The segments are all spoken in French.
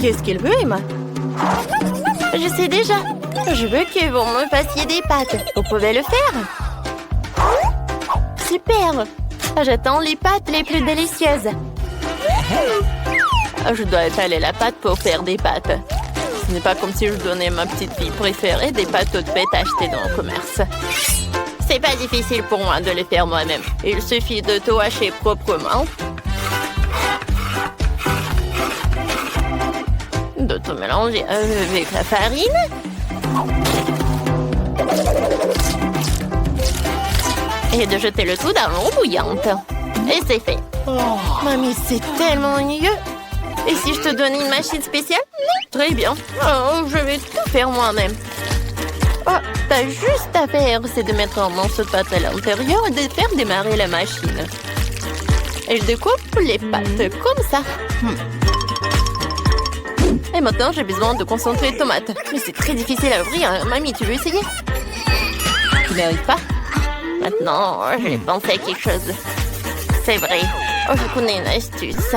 Qu'est-ce qu'il veut, Emma? Je sais déjà. Je veux que vous me fassiez des pâtes. Vous pouvez le faire? Super! J'attends les pâtes les plus délicieuses. Je dois étaler la pâte pour faire des pâtes. Ce n'est pas comme si je donnais ma petite fille préférée des pâtes toutes faites achetées dans le commerce. C'est pas difficile pour moi de les faire moi-même. Il suffit de tout hacher proprement. De tout mélanger avec la farine. Et de jeter le tout dans l'eau bouillante. Et c'est fait. Oh, mamie, c'est tellement ennuyeux. Et si je te donnais une machine spéciale? Très bien. Oh, je vais tout faire moi-même. Oh, t'as juste à faire, c'est de mettre un morceau de pâte à l'intérieur et de faire démarrer la machine. Et je découpe les pâtes comme ça. Et maintenant, j'ai besoin de concentrer les tomates. Mais c'est très difficile à ouvrir. Hein. Mamie, tu veux essayer? Tu n'arrives pas? Maintenant, j'ai pensé à quelque chose. C'est vrai. Oh, je connais une astuce.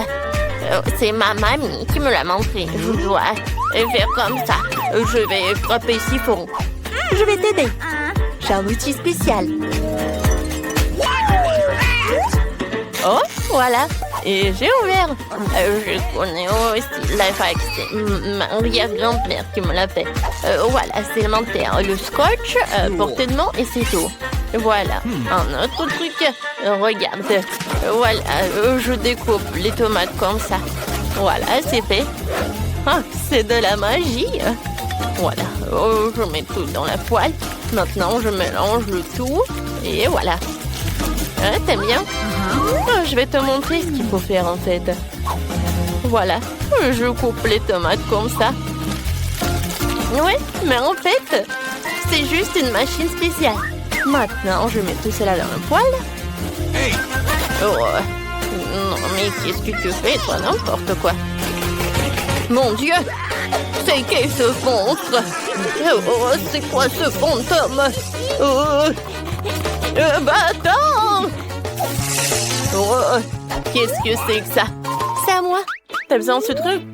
C'est ma mamie qui me l'a montré. Je dois faire comme ça. Je vais frapper si fort. Je vais t'aider. J'ai un outil spécial. Oh, voilà. Et j'ai ouvert. Je connais aussi la fac. C'est ma grand-mère qui me l'a fait. Voilà, c'est élémentaire. Le scotch, portée de main et c'est tout. Voilà, un autre truc. Regarde. Voilà, je découpe les tomates comme ça. Voilà, c'est fait. Ah, c'est de la magie. Voilà, je mets tout dans la poêle. Maintenant, je mélange le tout. Et voilà. Ah, t'aimes bien? Je vais te montrer ce qu'il faut faire en fait. Voilà, je coupe les tomates comme ça. Ouais, mais en fait, c'est juste une machine spéciale. Maintenant, je mets tout cela dans le poêle. Oh, non, mais qu'est-ce que tu fais, toi? N'importe quoi. Mon Dieu! C'est qui ce monstre? Oh, c'est quoi ce fantôme? Oh, bâtard! Oh, qu'est-ce que c'est que ça? C'est à moi. T'as besoin de ce truc?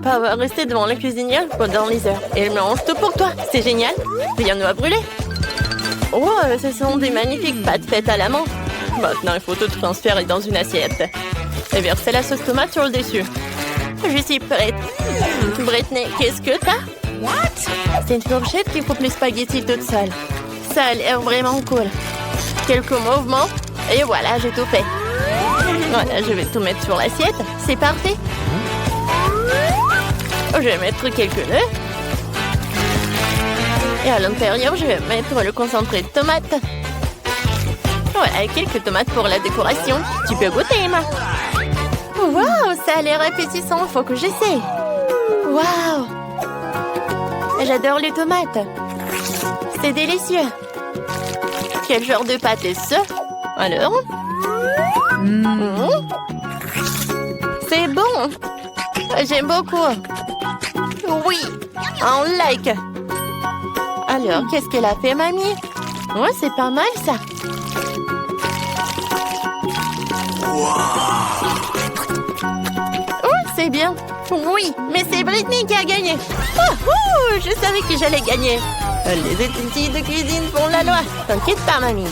Pas rester devant la cuisinière pendant les heures. Et elle mélange tout pour toi. C'est génial. Rien ne va brûler. Oh, ce sont des magnifiques pâtes faites à la main. Maintenant, il faut tout transférer dans une assiette. Et verser la sauce tomate sur le dessus. Je suis prête. Brittany, qu'est-ce que t'as? What? C'est une fourchette qui coupe les spaghettis toute seule. Ça a l'air vraiment cool. Quelques mouvements. Et voilà, j'ai tout fait. Voilà, je vais tout mettre sur l'assiette. C'est parfait. Je vais mettre quelques œufs. Et à l'intérieur, je vais mettre le concentré de tomates. Voilà, quelques tomates pour la décoration. Tu peux goûter, Emma. Waouh, ça a l'air appétissant. Faut que j'essaie. Waouh. J'adore les tomates. C'est délicieux. Quel genre de pâte est-ce? Alors? C'est bon. J'aime beaucoup. Oui, un like. Alors, qu'est-ce qu'elle a fait, mamie? Ouais, c'est pas mal, ça. Oh, c'est bien. Oui, mais c'est Brittany qui a gagné. Oh, je savais que j'allais gagner. Les outils de cuisine font la loi. T'inquiète pas, mamie.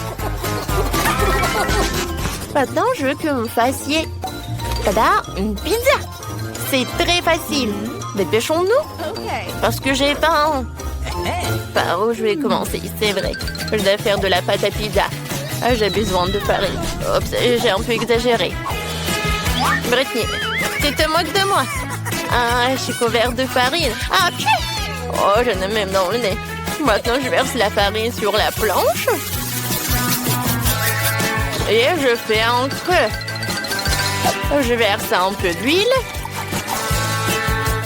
Maintenant, je veux que vous me fassiez... Tada, une pizza. C'est très facile. Dépêchons-nous. Parce que j'ai faim. Par où je vais commencer? C'est vrai. Je dois faire de la pâte à pizza. Ah, j'ai besoin de farine. Oups, j'ai un peu exagéré. Brittany, tu te moques de moi? Ah, je suis couverte de farine. Ah, pied! Oh, j'en ai même dans le nez. Maintenant, je verse la farine sur la planche. Et je fais un creux. Je verse un peu d'huile.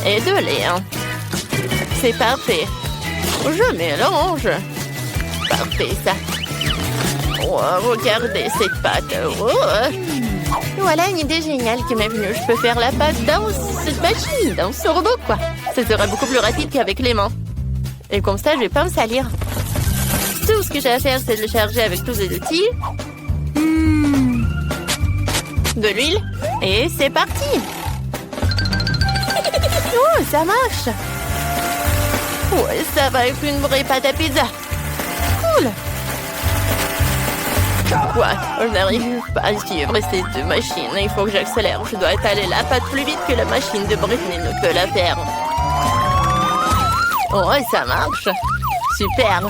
Et de lait. C'est parfait. Je mélange. Parfait, ça. Oh, regardez cette pâte. Oh. Voilà une idée géniale qui m'est venue. Je peux faire la pâte dans cette machine, dans ce robot, quoi. Ça sera beaucoup plus rapide qu'avec les mains. Et comme ça, je vais pas me salir. Tout ce que j'ai à faire, c'est de le charger avec tous les outils. De l'huile. Et c'est parti. Oh, ça marche. Ouais, ça va être une vraie pâte à pizza. Cool. Quoi? Je n'arrive pas à suivre ces deux machines. Il faut que j'accélère. Je dois étaler la pâte plus vite que la machine de Britney ne peut la faire. Oh, ça marche. Super.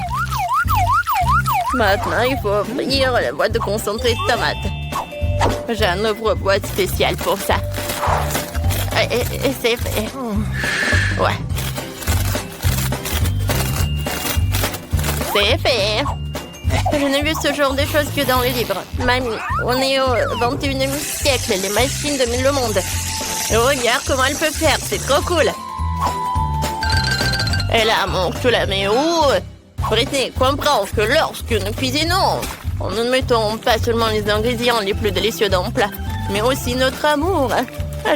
Maintenant, il faut ouvrir la boîte de concentré de tomates. J'ai un ouvre-boîte spécial pour ça. Et c'est fait. Ouais. C'est fait. Je n'ai vu ce genre de choses que dans les livres. Mamie, on est au 21e siècle. Les machines dominent le monde. Et regarde comment elle peut faire. C'est trop cool. Et là, mon je la mets où? Britney, comprends que lorsque nous cuisinons, nous ne mettons pas seulement les ingrédients les plus délicieux dans le plat, mais aussi notre amour.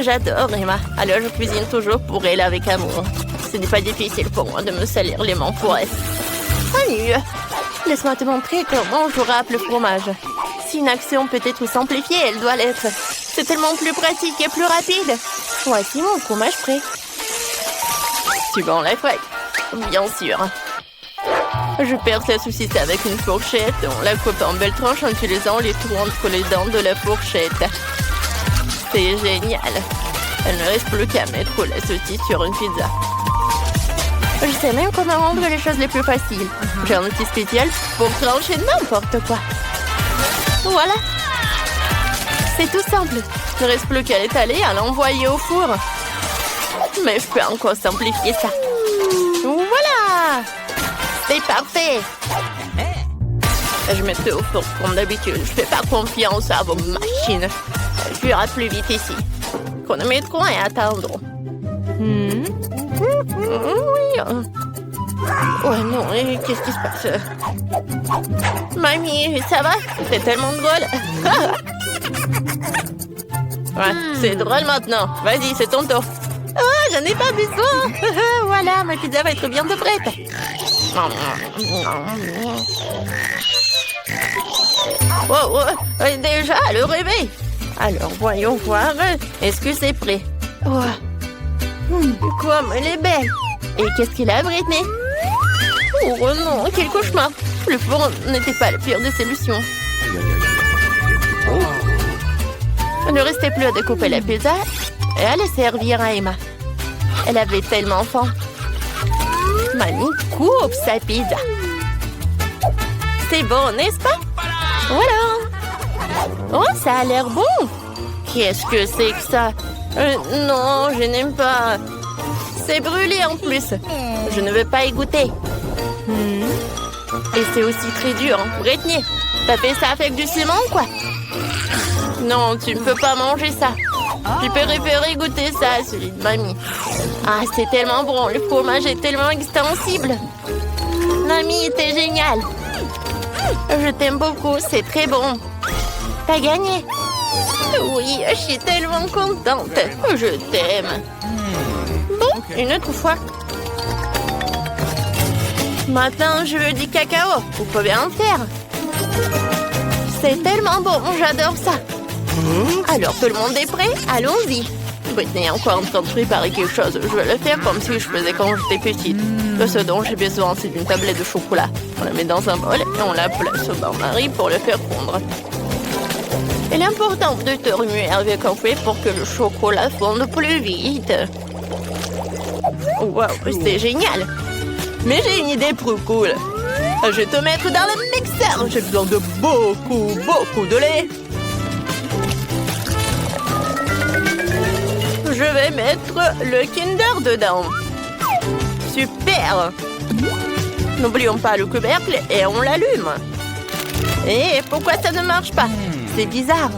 J'adore Emma. Alors je cuisine toujours pour elle avec amour. Ce n'est pas difficile pour moi de me salir les mains pour elle. Salut! Laisse-moi te montrer comment je râpe le fromage. Si une action peut être simplifiée, elle doit l'être. C'est tellement plus pratique et plus rapide. Voici mon fromage prêt. Suivant la feuille. Bien sûr. Je perce la saucisse avec une fourchette. On la coupe en belles tranches en utilisant les trous entre les dents de la fourchette. C'est génial. Il ne reste plus qu'à mettre la saucisse sur une pizza. Je sais même comment rendre les choses les plus faciles. J'ai un outil spécial pour trancher n'importe quoi. Voilà. C'est tout simple. Il ne reste plus qu'à l'étaler et à l'envoyer au four. Mais je peux encore simplifier ça. Voilà. C'est parfait. Je mets tout au four comme d'habitude. Je fais pas confiance à vos machines. Je irai plus vite ici. Chronométrons et attendons. Oui. Oh non, qu'est-ce qui se passe? Mamie, ça va? C'est tellement drôle. Ouais, c'est drôle maintenant. Vas-y, c'est ton tour. Oh, j'en ai pas besoin. Voilà, ma pizza va être bientôt prête. Oh, déjà, le réveil. Alors, voyons voir. Est-ce que c'est prêt? Oh. Comme elle est belle. Et qu'est-ce qu'il a, Britney? Oh non, quel cauchemar. Le four n'était pas la pire des solutions. Il ne restait plus à découper la pizza et à la servir à Emma. Elle avait tellement faim. Mamie coupe sa pizza. C'est bon, n'est-ce pas? Voilà. Oh, ça a l'air bon. Qu'est-ce que c'est que ça? Non, je n'aime pas. C'est brûlé en plus. Je ne veux pas y goûter. Et c'est aussi très dur. Britney, t'as fait ça avec du ciment, quoi? Non, tu ne peux pas manger ça. Tu peux préférer goûter ça, celui de mamie. Ah, c'est tellement bon. Le fromage est tellement extensible. Mamie, t'es géniale. Je t'aime beaucoup, c'est très bon. T'as gagné. Oui, je suis tellement contente. Je t'aime. Bon, une autre fois. Maintenant, je veux du cacao. Vous pouvez en faire. C'est tellement bon, j'adore ça. Alors, tout le monde est prêt? Allons-y. Britney est encore en train de préparer quelque chose. Je vais le faire comme si je faisais quand j'étais petite. Ce dont j'ai besoin, c'est d'une tablette de chocolat. On la met dans un bol et on la place au bain-marie pour le faire fondre. Il est important de te remuer avec un fouet pour que le chocolat fonde plus vite. Wow, c'est génial. Mais j'ai une idée plus cool. Je vais te mettre dans le mixeur. J'ai besoin de beaucoup de lait. Je vais mettre le Kinder dedans. Super. N'oublions pas le couvercle et on l'allume. Et pourquoi ça ne marche pas? C'est bizarre.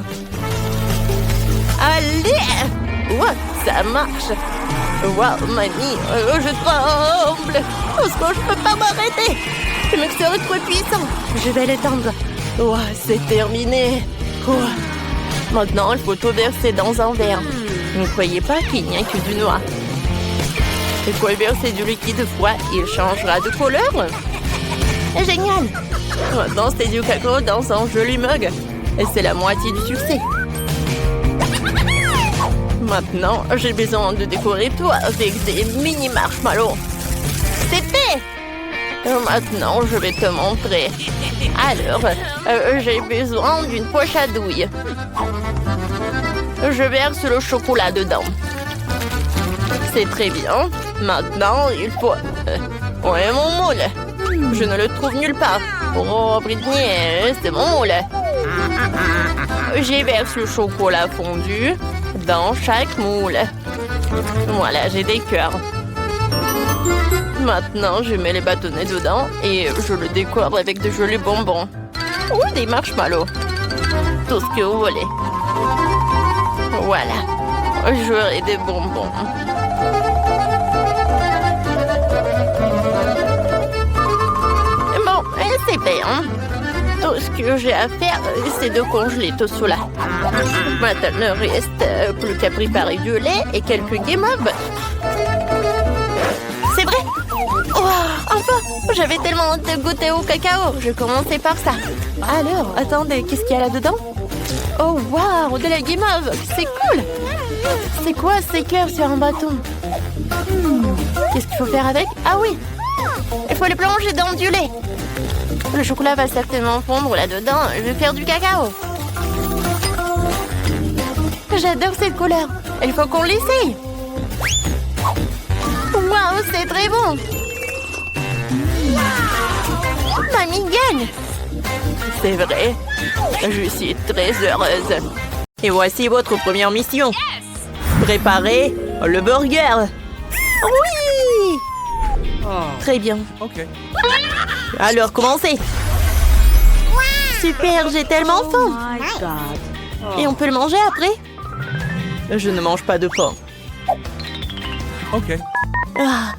Allez! Ouais, ça marche. Wow, mamie, je tremble. Parce que je peux pas m'arrêter. Le mixeur est trop puissant. Je vais l'éteindre. Ouais, c'est terminé. Ouais. Maintenant, il faut tout verser dans un verre. Ne croyez pas qu'il n'y a que du noir. Il faut verser du liquide froid. Il changera de couleur. Génial. Maintenant, c'est du cacao dans un joli mug. Et c'est la moitié du succès. Maintenant, j'ai besoin de décorer tout avec des mini marshmallows. C'est fait! Maintenant, je vais te montrer. Alors, j'ai besoin d'une poche à douille. Je verse le chocolat dedans. C'est très bien. Maintenant, il faut... où est mon moule? Je ne le trouve nulle part. Oh, Britney, c'est mon moule. J'y verse le chocolat fondu dans chaque moule. Voilà, j'ai des cœurs. Maintenant, je mets les bâtonnets dedans et je le décore avec de jolis bonbons. Ou des marshmallows. Tout ce que vous voulez. Voilà. J'aurai des bonbons. Bon, c'est fait, hein? Tout ce que j'ai à faire, c'est de congeler tout cela. Maintenant, il ne reste plus qu'à préparer du lait et quelques guimauves. C'est vrai? Oh, enfin! J'avais tellement hâte de goûter au cacao. Je commençais par ça. Alors, attendez, qu'est-ce qu'il y a là-dedans? Oh, waouh! De la guimauve! C'est cool! C'est quoi ces cœurs sur un bâton? Qu'est-ce qu'il faut faire avec? Ah oui! Il faut les plonger dans du lait. Le chocolat va certainement fondre là-dedans. Je vais faire du cacao. J'adore cette couleur. Il faut qu'on l'essaye. Waouh, c'est très bon. Mamie gagne. C'est vrai. Je suis très heureuse. Et voici votre première mission. Préparez le burger. Oui! Très bien. Ok. Alors, commencez. Super, j'ai tellement faim. Et on peut le manger après? Je ne mange pas de pain. Ok. Ah,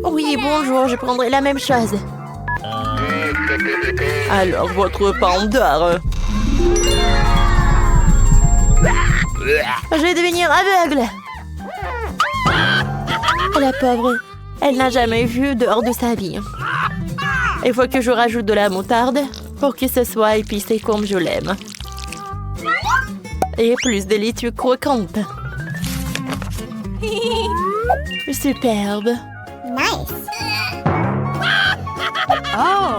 oui, bonjour, je prendrai la même chose. Alors, votre pain d'or. Je vais devenir aveugle. La pauvre, elle n'a jamais vu dehors de sa vie. Il faut que je rajoute de la moutarde pour que ce soit épicé comme je l'aime. Et plus de laitue croquante. Superbe.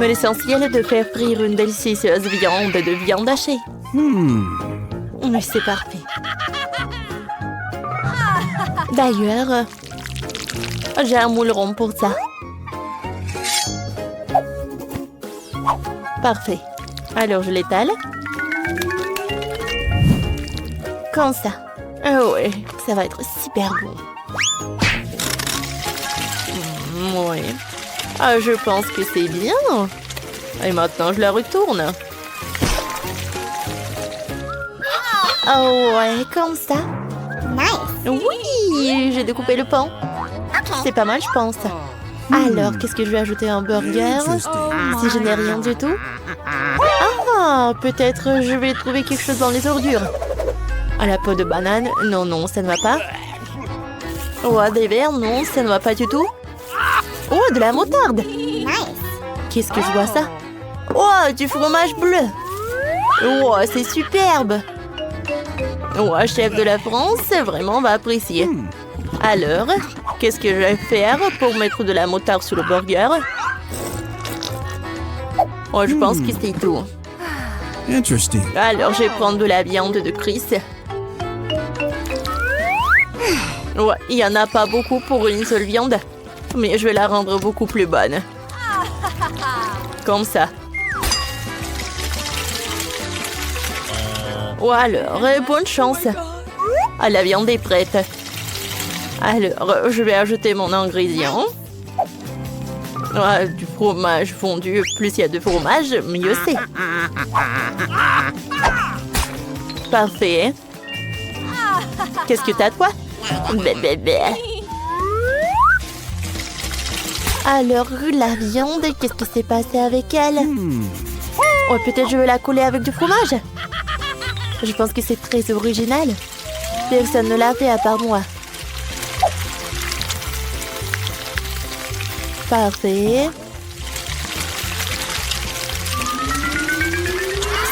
Mais l'essentiel est de faire frire une délicieuse viande de viande hachée. Mais c'est parfait. D'ailleurs, j'ai un moule rond pour ça. Parfait. Alors, je l'étale. Comme ça. Ah ouais, ça va être super bon. Ouais. Ah, je pense que c'est bien. Et maintenant, je la retourne. Oh ouais, comme ça. Oui, j'ai découpé le pain. C'est pas mal, je pense. Alors, qu'est-ce que je vais ajouter à un burger si je n'ai rien du tout? Ah, peut-être je vais trouver quelque chose dans les ordures. À la peau de banane? Non, non, ça ne va pas. Oh, des verres? Non, ça ne va pas du tout. Oh, de la moutarde. Qu'est-ce que je vois ça? Oh, du fromage bleu. Oh, c'est superbe. Oh, chef de la France, vraiment va apprécier. Alors, qu'est-ce que je vais faire pour mettre de la moutarde sur le burger? Oh, je pense que c'est tout. Interesting. Alors, je vais prendre de la viande de Chris. Ouais, il n'y en a pas beaucoup pour une seule viande. Mais je vais la rendre beaucoup plus bonne. Comme ça. Ou alors, bonne chance. Ah, la viande est prête. Alors, je vais ajouter mon ingrédient. Ah, du fromage fondu. Plus il y a de fromage, mieux c'est. Parfait. Qu'est-ce que t'as, toi? Bébé. Alors, la viande, qu'est-ce qui s'est passé avec elle? Oh, peut-être je vais la coller avec du fromage. Je pense que c'est très original. Personne ne l'a fait à part moi. Parfait.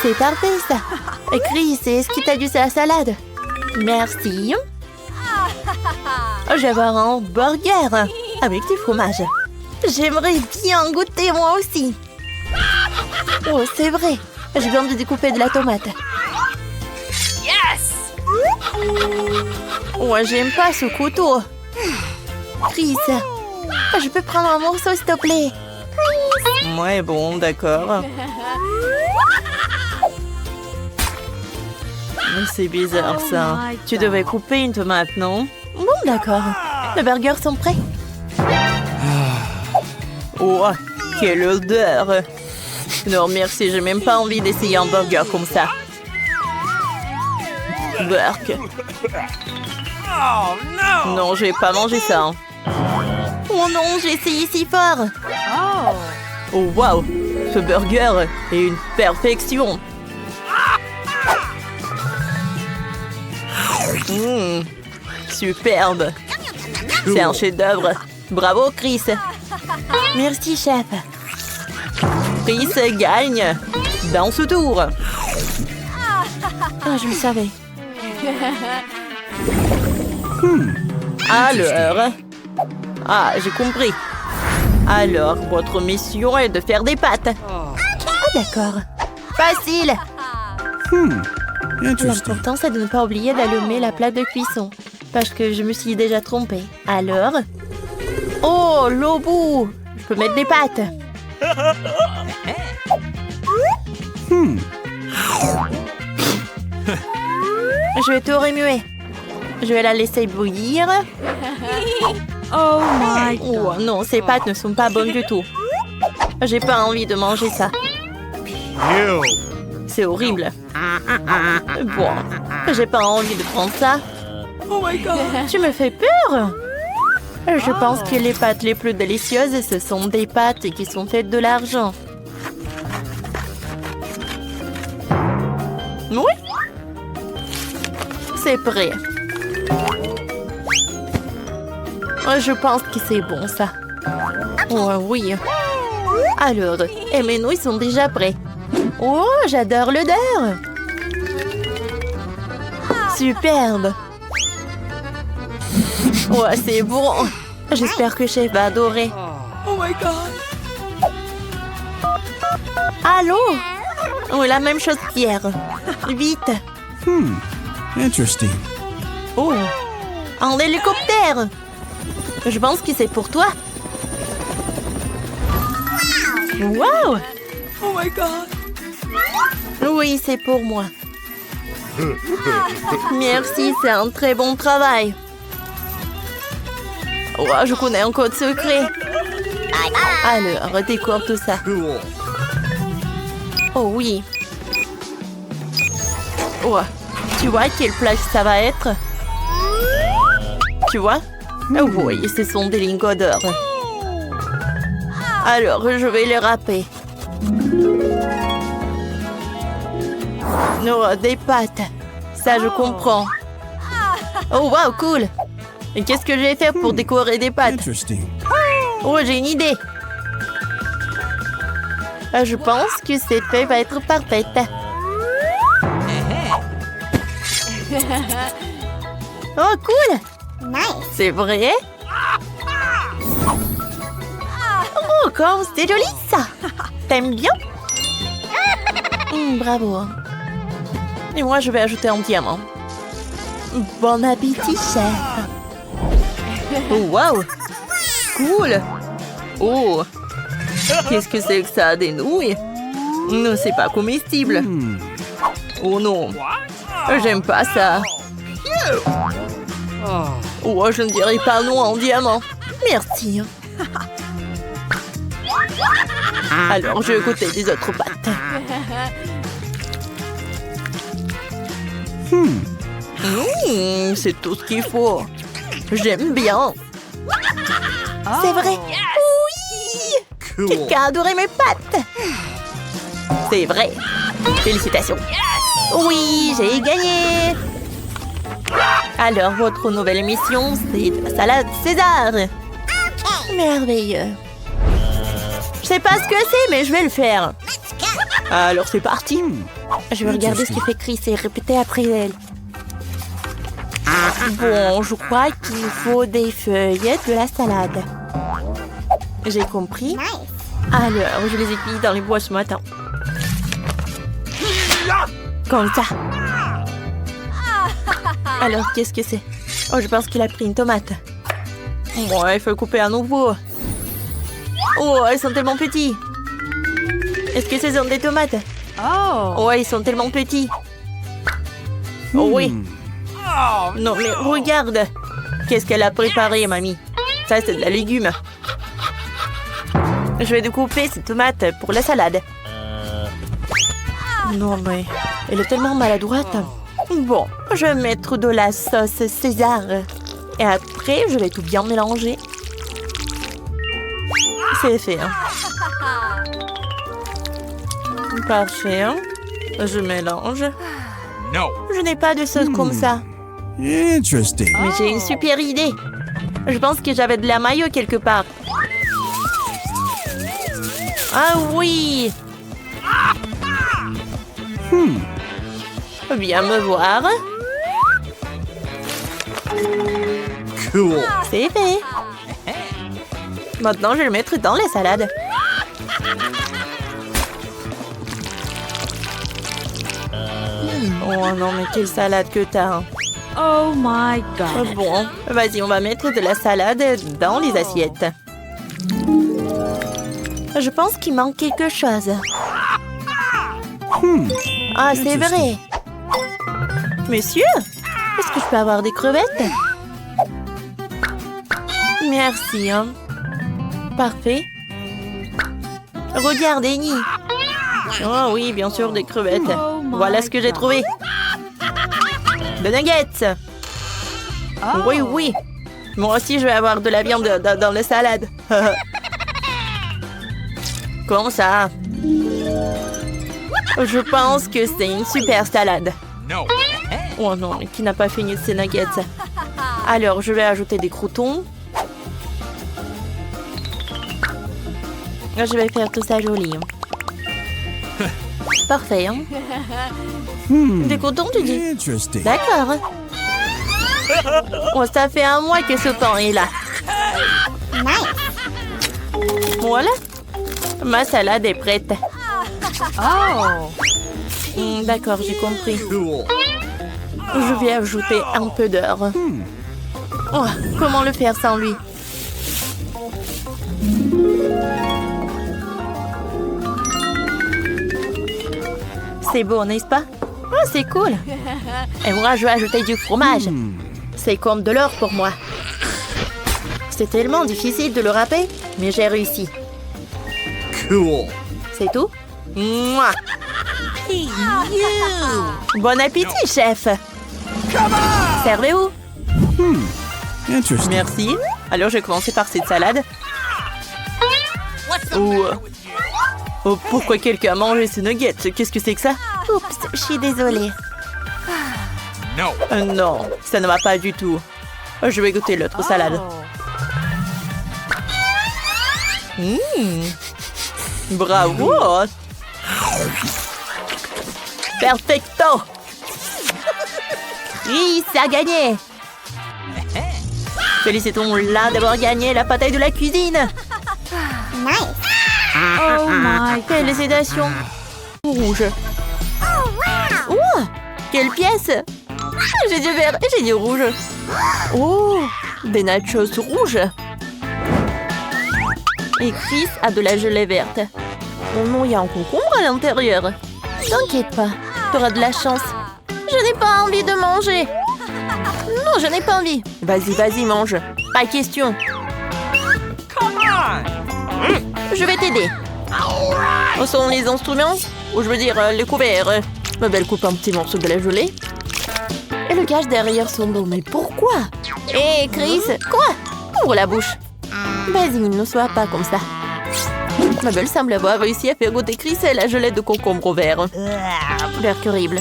C'est parfait, ça. Chris, est-ce que t'as dû la salade? Merci. Je vais avoir un burger avec du fromage. J'aimerais bien goûter moi aussi. Oh, c'est vrai. Je viens de découper de la tomate. Yes! Ouais, j'aime pas ce couteau. Chris, je peux prendre un morceau, s'il te plaît? Ouais, bon, d'accord. C'est bizarre, ça. Tu devais couper une tomate, non? Bon, d'accord. Les burgers sont prêts. Oh, quelle odeur! Non, merci, j'ai même pas envie d'essayer un burger comme ça. Burk. Oh, no! Non, je vais pas manger ça. Hein. Oh non, j'ai essayé si fort. Oh, waouh! Ce burger est une perfection. Superbe. C'est un chef-d'œuvre. Bravo, Chris. Merci, chef. Chris gagne dans ce tour. Ah, je le savais. Alors... Ah, j'ai compris. Alors, votre mission est de faire des pâtes. Ah, d'accord. Facile. Interesting. L'important, c'est de ne pas oublier d'allumer la plaque de cuisson. Parce que je me suis déjà trompée. Alors... Oh, l'eau bout. Je peux mettre des pâtes. Je vais tout remuer. Je vais la laisser bouillir. Oh my god. Oh non, ces pâtes ne sont pas bonnes du tout. J'ai pas envie de manger ça. C'est horrible. Bon, j'ai pas envie de prendre ça. Oh my god. Tu me fais peur. Je pense que les pâtes les plus délicieuses, ce sont des pâtes qui sont faites de l'argent. Oui. C'est prêt. Je pense que c'est bon, ça. Oh, oui. Alors, et mes nouilles sont déjà prêts. Oh, j'adore l'odeur. Superbe. Oh, c'est bon. J'espère que chef va adorer. Oh my god. Allô? Oh, la même chose qu'hier. Vite. Interesting. Oh, un hélicoptère. Je pense que c'est pour toi. Wow! Oh my god. Oui, c'est pour moi. Merci, c'est un très bon travail. Oh, je connais un code secret. Alors, décore tout ça. Oh oui. Oh, tu vois quelle plage ça va être? Tu vois? Oh oui, ce sont des lingots d'or. Alors, je vais les râper. Oh, des pâtes. Ça, je comprends. Oh, wow, cool. Et qu'est-ce que je vais faire pour décorer des pâtes? Interesting. Oh, j'ai une idée. Je pense que cette feuille va être parfaite. Oh, cool. C'est vrai? Oh, comme c'est joli, ça. T'aimes bien? Bravo. Et moi, je vais ajouter un diamant. Bon appétit, chef. Oh, wow. Cool. Oh. Qu'est-ce que c'est que ça? Des nouilles? Non, c'est pas comestible. Oh non. J'aime pas ça. Oh, je ne dirais pas non en diamant. Merci. Alors, je vais goûter des autres pâtes. C'est tout ce qu'il faut. J'aime bien. C'est vrai. Oui. Quelqu'un a adoré mes pâtes. C'est vrai. Félicitations. Oui, j'ai gagné. Alors, votre nouvelle mission, c'est de la salade César. Merveilleux. Je sais pas ce que c'est, mais je vais le faire. Alors, c'est parti. Je vais regarder ce que fait Chris et répéter après elle. Bon, je crois qu'il faut des feuilles de la salade. J'ai compris. Alors, je les ai mis dans les bois ce matin. Comme ça. Alors, qu'est-ce que c'est? Oh, je pense qu'il a pris une tomate. Bon, il faut le couper à nouveau. Oh, elles sont tellement petits. Est-ce que ce sont des tomates? Oh, ils sont tellement petits. Oh oui. Non, mais regarde. Qu'est-ce qu'elle a préparé, mamie? Ça, c'est de la légume. Je vais découper ces tomates pour la salade. Non, mais elle est tellement maladroite. Bon, je vais mettre de la sauce César. Et après, je vais tout bien mélanger. C'est fait, hein? Parfait, hein? Je mélange. No. Je n'ai pas de sauce comme ça. Interesting. Mais j'ai une super idée. Je pense que j'avais de la mayo quelque part. Ah oui! Viens me voir. Cool. C'est fait. Maintenant, je vais le mettre dans les salades. Oh non, mais quelle salade que t'as. Hein. Oh my God. Bon, vas-y, on va mettre de la salade dans les assiettes. Je pense qu'il manque quelque chose. Ah, c'est vrai. Monsieur, est-ce que je peux avoir des crevettes? Merci, hein. Parfait. Regarde, Annie. Oh oui, bien sûr, des crevettes. Voilà ce que j'ai trouvé. Des nuggets. Oui, oui. Moi aussi, je vais avoir de la viande dans la salade. Comment ça? Je pense que c'est une super salade. No. Oh non, mais qui n'a pas fini ses nuggets? Alors, je vais ajouter des croutons. Je vais faire tout ça joli. Parfait, hein? Des croutons, tu dis? Interesting. D'accord. Oh, ça fait un mois que ce pain est là. Voilà. Ma salade est prête. D'accord, j'ai compris. Cool. Je vais ajouter un peu d'heure. Oh, comment le faire sans lui? C'est beau, n'est-ce pas? Oh, c'est cool. Et moi, je vais ajouter du fromage. C'est comme de l'or pour moi. C'est tellement difficile de le râper, mais j'ai réussi. Cool. C'est tout? Mouah. Bon appétit, chef. Servez-vous. Interesting. Merci. Alors, je vais commencer par cette salade. Oh, pourquoi quelqu'un a mangé ce nugget? Qu'est-ce que c'est que ça? Oups, je suis désolée. No. Non, ça ne va pas du tout. Je vais goûter l'autre salade. Bravo! Perfecto! Oui, ça a gagné! Félicitons-la d'avoir gagné la bataille de la cuisine! Oh my. Quelle sédation! Rouge. Oh! Quelle pièce! J'ai du vert et j'ai du rouge. Oh! Des nachos rouges. Et Chris a de la gelée verte. Oh non, il y a un concombre à l'intérieur. T'inquiète pas, t'auras de la chance. Je n'ai pas envie de manger. Non, je n'ai pas envie. Vas-y, vas-y, mange. Pas question. Je vais t'aider. Où sont les instruments? Ou je veux dire, les couverts. Ma belle coupe un petit morceau de la gelée. Et le cache derrière son dos. Mais pourquoi? Hé, Chris, quoi? Ouvre la bouche. Vas-y, ne sois pas comme ça. Ma belle semble avoir réussi à faire goûter Chris la gelée de concombre au vert. Vert horrible.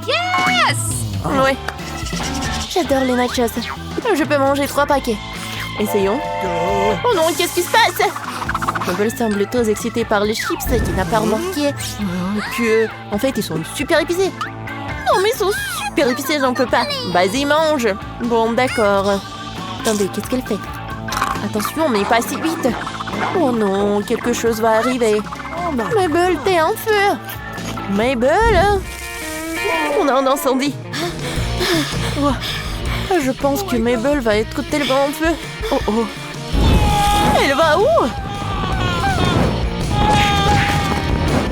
Yes! Ouais. J'adore les nachos. Je peux manger 3 paquets. Essayons. Oh non, qu'est-ce qui se passe? Ma belle semble très excitée par les chips qui n'a pas remarqué. Que, en fait, ils sont super épicés. Oh, mais ils sont super épicés, j'en peux pas. Vas-y, mange. Bon, d'accord. Attendez, qu'est-ce qu'elle fait? Attention, mais pas si vite. Oh non, quelque chose va arriver. Mabel, t'es en feu. Mabel? On a un incendie. Oh, je pense que Mabel va être tellement en feu. Oh oh. Elle va où?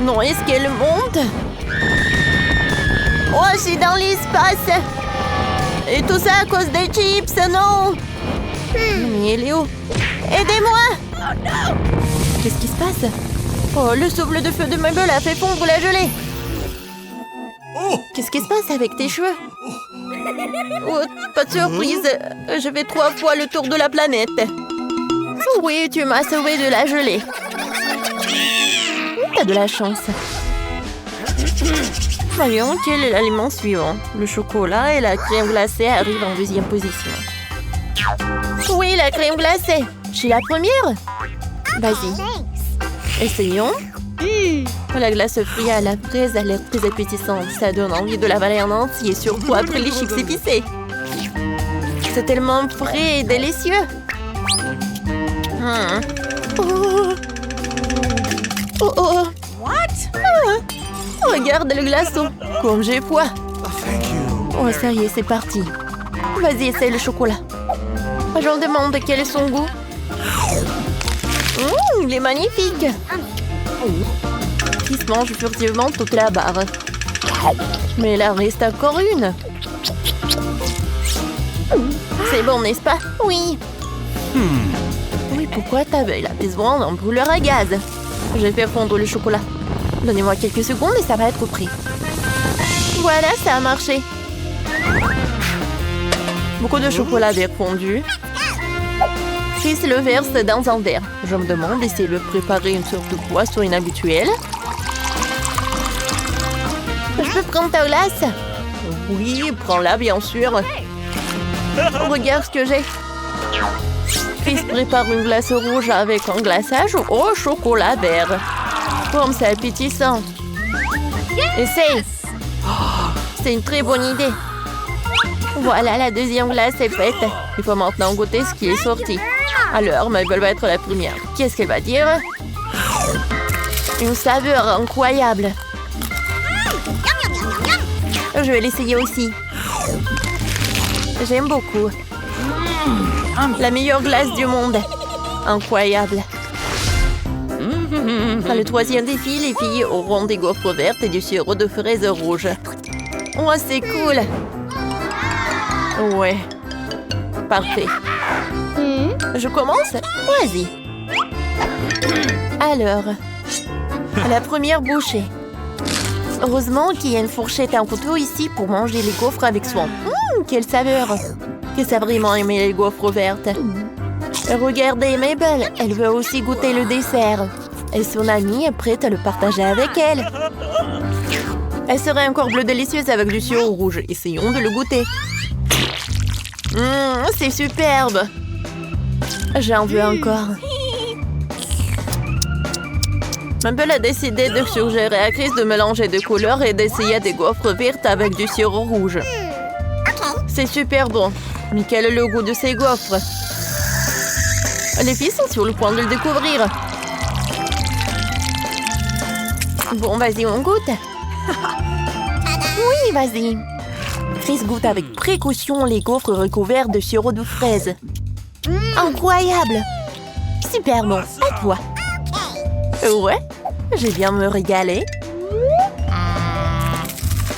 Non, est-ce qu'elle monte? Oh, c'est dans l'espace. Et tout ça à cause des chips, non? Mais elle est où? Aidez-moi! Qu'est-ce qui se passe? Oh, le souffle de feu de Mabel a fait fondre la gelée. Qu'est-ce qui se passe avec tes cheveux? Oh, pas de surprise. Je fais 3 fois le tour de la planète. Oui, tu m'as sauvé de la gelée. T'as de la chance. Voyons, quel est l'aliment suivant? Le chocolat et la crème glacée arrivent en deuxième position. Oui, la crème glacée. Je suis la première. Vas-y. Essayons. La glace frite à la fraise a l'air très appétissante. Ça donne envie de l'avaler en entier, surtout après les chips épicés. C'est tellement frais et délicieux. Oh. Oh oh. Regarde le glaçon. Comme j'ai froid. Oh, ça y est, c'est parti. Vas-y, essaye le chocolat. J'en demande quel est son goût. Il est magnifique. Il se mange furtivement toute la barre. Mais il en reste encore une. C'est bon, n'est-ce pas? Oui. Oui, pourquoi t'avais la besoin d'un brûleur à gaz? Je vais faire fondre le chocolat. Donnez-moi quelques secondes et ça va être prêt. Voilà, ça a marché. Beaucoup de chocolat vert fondu. Chris le verse dans un verre. Je me demande si elle veut préparer une sorte de boisson inhabituelle. Je peux prendre ta glace? Oui, prends-la bien sûr. Regarde ce que j'ai. Chris prépare une glace rouge avec un glaçage au chocolat vert. Comme c'est appétissant. Essaye. C'est une très bonne idée. Voilà, la deuxième glace est faite. Il faut maintenant goûter ce qui est sorti. Alors, Mabel va être la première. Qu'est-ce qu'elle va dire? Une saveur incroyable. Je vais l'essayer aussi. J'aime beaucoup. La meilleure glace du monde. Incroyable. Dans le troisième défi, les filles auront des gaufres vertes et du sirop de fraises rouges. Oh, c'est cool. Ouais. Parfait. Je commence? Vas-y. Alors, la première bouchée. Heureusement qu'il y a une fourchette et un couteau ici pour manger les gaufres avec soin. Quelle saveur! Que ça a vraiment aimé les gaufres vertes. Regardez Mabel, elle veut aussi goûter le dessert. Et son amie est prête à le partager avec elle. Elle serait encore bleu délicieuse avec du sirop rouge. Essayons de le goûter. C'est superbe. J'en veux encore. Mabel a décidé de suggérer à Chris de mélanger deux couleurs et d'essayer des gaufres vertes avec du sirop rouge. C'est super bon. Mais quel est le goût de ces gaufres? Les filles sont sur le point de le découvrir. Bon, vas-y, on goûte. Oui, vas-y. Chris goûte avec précaution les gaufres recouvertes de sirop de fraise. Incroyable! Super bon. À toi. Ouais, je viens me régaler.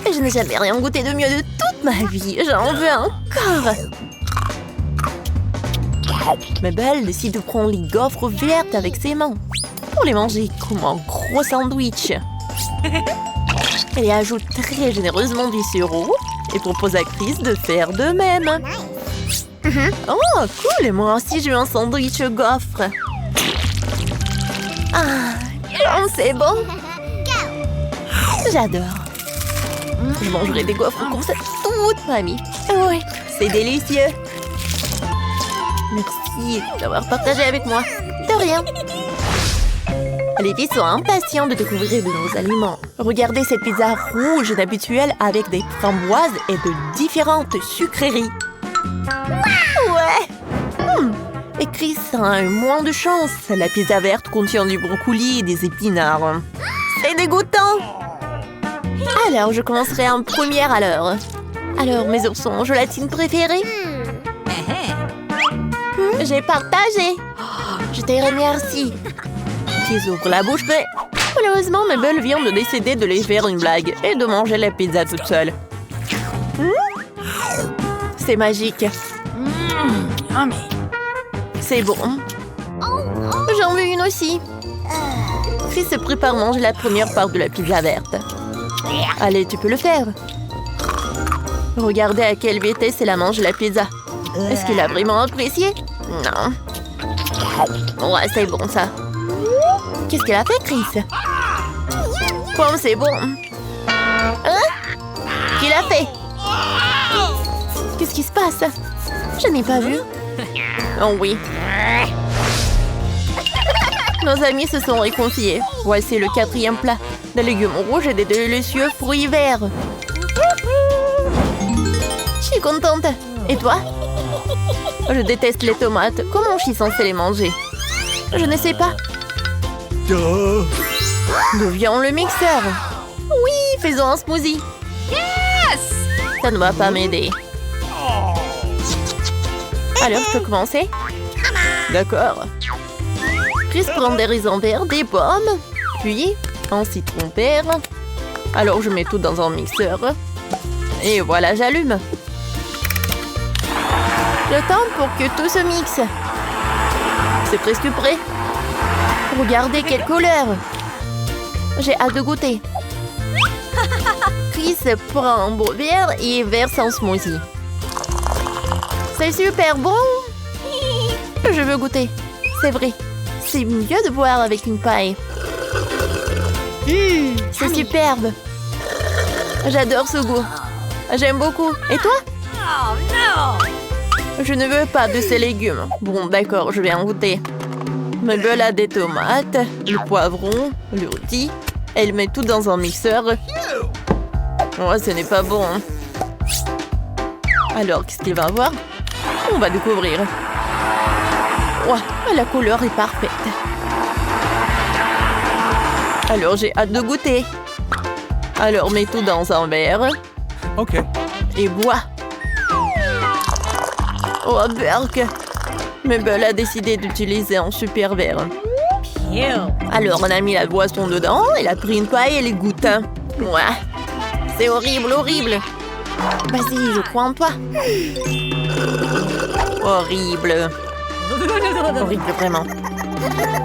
Je n'ai jamais rien goûté de mieux de toute ma vie. J'en veux encore. Mabel décide de prendre les gaufres vertes avec ses mains pour les manger comme un gros sandwich. Elle y ajoute très généreusement du sirop et propose à Chris de faire de même. Oh, cool! Moi aussi, je veux un sandwich gaufre. Ah, c'est bon. J'adore. Je mangerai des gaufres comme ça toute ma vie. Oui, c'est délicieux. Merci d'avoir partagé avec moi. De rien. Les filles sont impatientes de découvrir de nouveaux aliments. Regardez cette pizza rouge inhabituelle avec des framboises et de différentes sucreries. Ouais! Et Chris a eu moins de chance. La pizza verte contient du brocoli et des épinards. C'est dégoûtant! Alors, je commencerai en première alors. Alors, mes oursons gélatine préférés? J'ai partagé! Je te remercie. Ils ouvrent la bouche, mais malheureusement, Mabel vient de décider de les faire une blague et de manger la pizza toute seule. C'est magique. C'est bon. J'en veux une aussi. Chris se prépare à manger la première part de la pizza verte. Allez, tu peux le faire. Regardez à quelle vitesse elle a mangé la pizza. Est-ce qu'il a vraiment apprécié? Non. Ouais, c'est bon ça. Qu'est-ce qu'elle a fait, Chris? Comme c'est bon. Hein? Qui l'a fait? Qu'est-ce qui se passe? Je n'ai pas vu. Oh oui. Nos amis se sont réconciliés. Voici le 4e plat. Des légumes rouges et des délicieux fruits verts. Je suis contente. Et toi? Je déteste les tomates. Comment je suis censée les manger? Je ne sais pas. D'où vient le mixeur? Oui, faisons un smoothie. Yes! Ça ne va pas m'aider. Alors, je peux commencer? D'accord. Chris prend des raisins verts, des pommes, puis un citron vert. Alors, je mets tout dans un mixeur. Et voilà, j'allume. Le temps pour que tout se mixe. C'est presque prêt. Regardez quelle couleur. J'ai hâte de goûter. Chris prend un bol vert et verse un smoothie. C'est super bon. Je veux goûter. C'est vrai. C'est mieux de boire avec une paille. C'est superbe. J'adore ce goût. J'aime beaucoup. Et toi? Je ne veux pas de ces légumes. Bon, d'accord, je vais en goûter. Mabel a des tomates, le poivron, le rôti. Elle met tout dans un mixeur. Oh, ce n'est pas bon. Alors, qu'est-ce qu'il va avoir? On va découvrir. Oh, la couleur est parfaite. Alors, j'ai hâte de goûter. Alors, mets tout dans un verre. OK. Et bois. Oh, berk. Mabel a décidé d'utiliser un super verre. Alors, on a mis la boisson dedans, elle a pris une paille et les goûte. Ouais. C'est horrible, horrible. Vas-y, je crois en toi. Horrible. Horrible, vraiment.